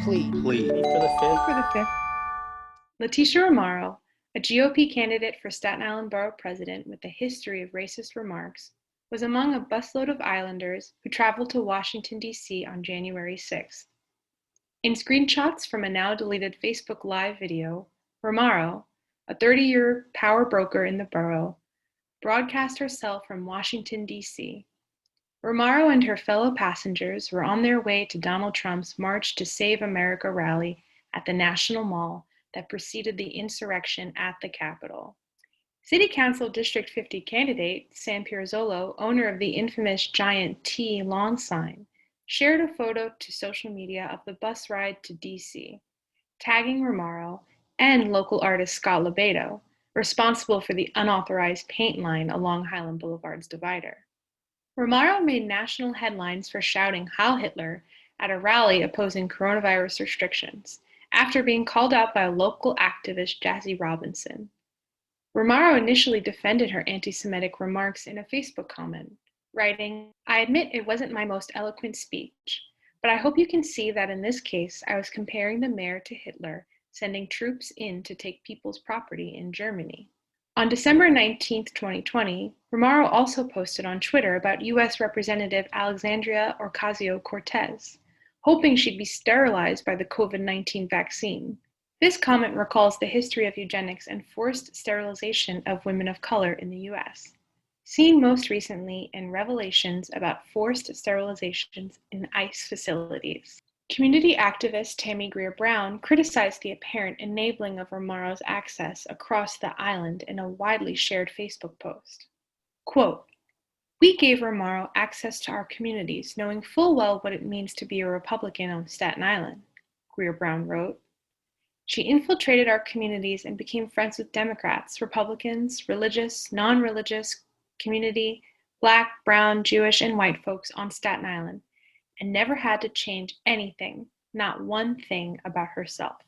Plead. Plead. For the fifth. For the fifth. Letitia Romero, a GOP candidate for Staten Island Borough President with a history of racist remarks, was among a busload of islanders who traveled to Washington, D.C. on January 6th. In screenshots from a now-deleted Facebook Live video, Romero, a 30-year power broker in the borough, broadcast herself from Washington, D.C. Romero and her fellow passengers were on their way to Donald Trump's March to Save America rally at the National Mall that preceded the insurrection at the Capitol. City Council District 50 candidate Sam Pirozzolo, owner of the infamous giant T lawn sign, shared a photo to social media of the bus ride to D.C., tagging Romero and local artist Scott Lebedo, responsible for the unauthorized paint line along Highland Boulevard's divider. Romero made national headlines for shouting Heil Hitler at a rally opposing coronavirus restrictions, after being called out by a local activist, Jazzy Robinson. Romero initially defended her anti-Semitic remarks in a Facebook comment, writing, "I admit it wasn't my most eloquent speech, but I hope you can see that in this case I was comparing the mayor to Hitler, sending troops in to take people's property in Germany." On December 19, 2020, Romero also posted on Twitter about U.S. Representative Alexandria Ocasio-Cortez, hoping she'd be sterilized by the COVID-19 vaccine. This comment recalls the history of eugenics and forced sterilization of women of color in the U.S., seen most recently in revelations about forced sterilizations in ICE facilities. Community activist Tammy Greer-Brown criticized the apparent enabling of Romero's access across the island in a widely shared Facebook post. Quote, "We gave Romero access to our communities, knowing full well what it means to be a Republican on Staten Island," Greer-Brown wrote. "She infiltrated our communities and became friends with Democrats, Republicans, religious, non-religious, community, Black, brown, Jewish, and white folks on Staten Island, and never had to change anything, not one thing about herself.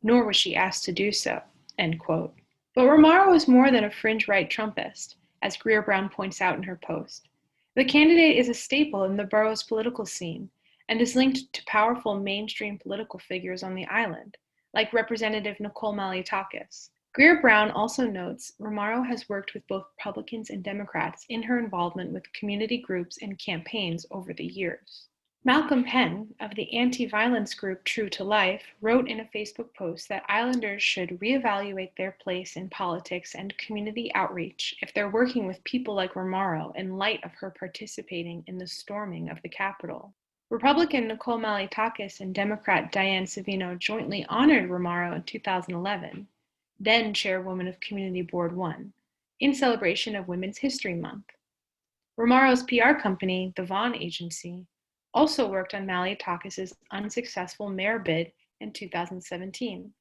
Nor was she asked to do so," end quote. But Romero was more than a fringe right Trumpist, as Greer-Brown points out in her post. The candidate is a staple in the borough's political scene and is linked to powerful mainstream political figures on the island, like Representative Nicole Malliotakis. Greer-Brown also notes Romero has worked with both Republicans and Democrats in her involvement with community groups and campaigns over the years. Malcolm Penn, of the anti-violence group True to Life, wrote in a Facebook post that Islanders should reevaluate their place in politics and community outreach if they're working with people like Romero in light of her participating in the storming of the Capitol. Republican Nicole Malliotakis and Democrat Diane Savino jointly honored Romero in 2011, then chairwoman of Community Board 1, in celebration of Women's History Month. Romero's PR company, the Vaughn Agency, also worked on Malliotakis' unsuccessful mayor bid in 2017,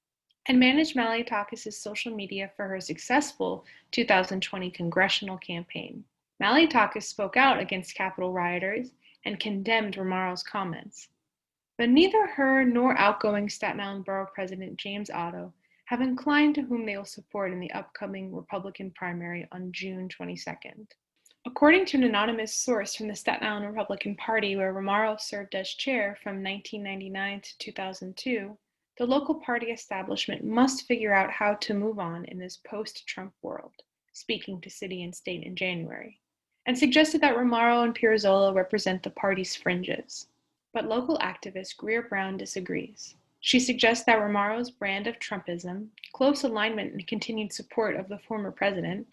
and managed Malliotakis' social media for her successful 2020 congressional campaign. Malliotakis spoke out against Capitol rioters and condemned Romero's comments. But neither her nor outgoing Staten Island Borough President James Otto have inclined to whom they will support in the upcoming Republican primary on June 22nd. According to an anonymous source from the Staten Island Republican Party, where Romero served as chair from 1999 to 2002, the local party establishment must figure out how to move on in this post-Trump world, speaking to City and State in January, and suggested that Romero and Pirozzolo represent the party's fringes. But local activist Greer-Brown disagrees. She suggests that Romero's brand of Trumpism, close alignment and continued support of the former president,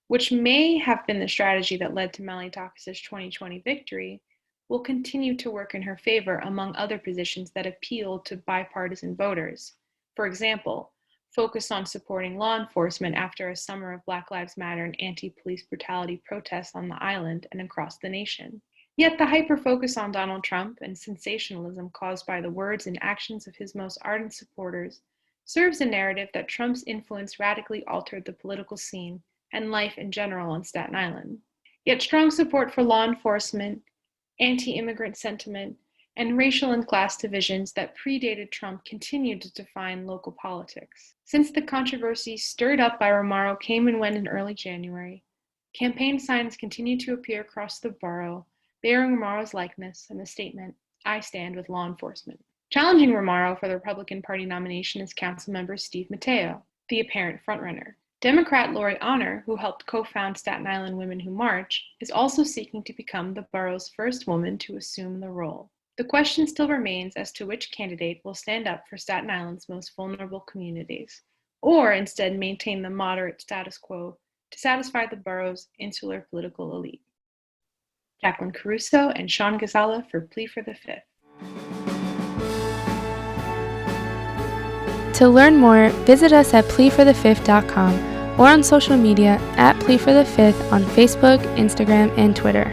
which may have been the strategy that led to Malliotakis' 2020 victory, will continue to work in her favor among other positions that appeal to bipartisan voters. For example, focus on supporting law enforcement after a summer of Black Lives Matter and anti-police brutality protests on the island and across the nation. Yet the hyper-focus on Donald Trump and sensationalism caused by the words and actions of his most ardent supporters serves a narrative that Trump's influence radically altered the political scene and life in general on Staten Island. Yet strong support for law enforcement, anti-immigrant sentiment, and racial and class divisions that predated Trump continued to define local politics. Since the controversy stirred up by Romero came and went in early January, campaign signs continued to appear across the borough, bearing Romero's likeness and the statement, "I stand with law enforcement." Challenging Romaro for the Republican Party nomination is Councilmember Steve Mateo, the apparent frontrunner. Democrat Lori Honor, who helped co-found Staten Island Women Who March, is also seeking to become the borough's first woman to assume the role. The question still remains as to which candidate will stand up for Staten Island's most vulnerable communities, or instead maintain the moderate status quo to satisfy the borough's insular political elite. Jacqueline Caruso and Sean Ghazala for Plea for the Fifth. To learn more, visit us at pleaforthefifth.com or on social media at Plea for the Fifth on Facebook, Instagram, and Twitter.